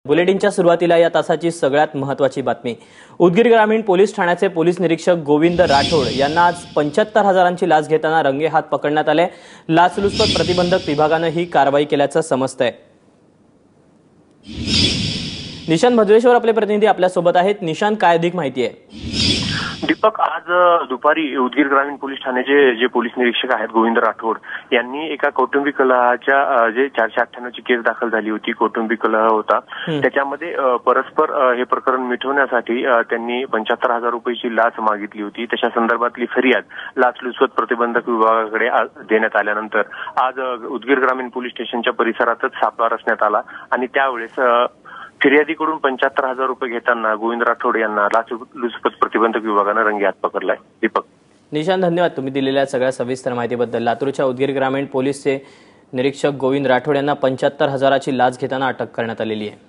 बुलेटिनच्या सुरुवातीला या तासाची सगळ्यात महत्त्वाची बातमी। उदगीर ग्रामीण पोलीस ठाण्याचे पोलीस निरीक्षक गोविंद राठोड यांना आज 75,000ची लाच घेताना रंगेहात पकडण्यात आले। लाचलुचपत प्रतिबंधक विभागाने ही कारवाई केल्याचं समजतंय। निशांत भद्रेश्वर आपले प्रतिनिधी आपल्या सोबत आहेत। निशांत, काय अधिक माहिती आहे? दीपक, आज दुपारी उदगीर ग्रामीण पोलीस ठाण्याचे जे पोलीस निरीक्षक आहेत गोविंद राठोड यांनी एका कौटुंबिक कलहाच्या जे 498 ची केस दाखल झाली होती, कौटुंबिक कलह होता, त्याच्यामध्ये परस्पर हे प्रकरण मिटवण्यासाठी त्यांनी 75,000 रुपयाची लाच मागितली होती। त्याच्या संदर्भातली फरियाद लाचलुचपत प्रतिबंधक विभागाकडे देण्यात आल्यानंतर आज उदगीर ग्रामीण पोलीस स्टेशनच्या परिसरातच सापळा रचण्यात आला आणि त्यावेळेस फिर्यादीकडून 75,000 रुपये घेताना गोविंद राठोड यांना लाचलुचपत प्रतिबंधक विभागाने रंगेहात पकडलाय। दीपक, निशांत, धन्यवाद तुम्ही दिलेल्या सगळ्या सविस्तर माहितीबद्दल। लातूरच्या उदगीर ग्रामीण पोलीसचे निरीक्षक गोविंद राठोड यांना 75,000ची लाच घेताना अटक करण्यात आलेली आहे।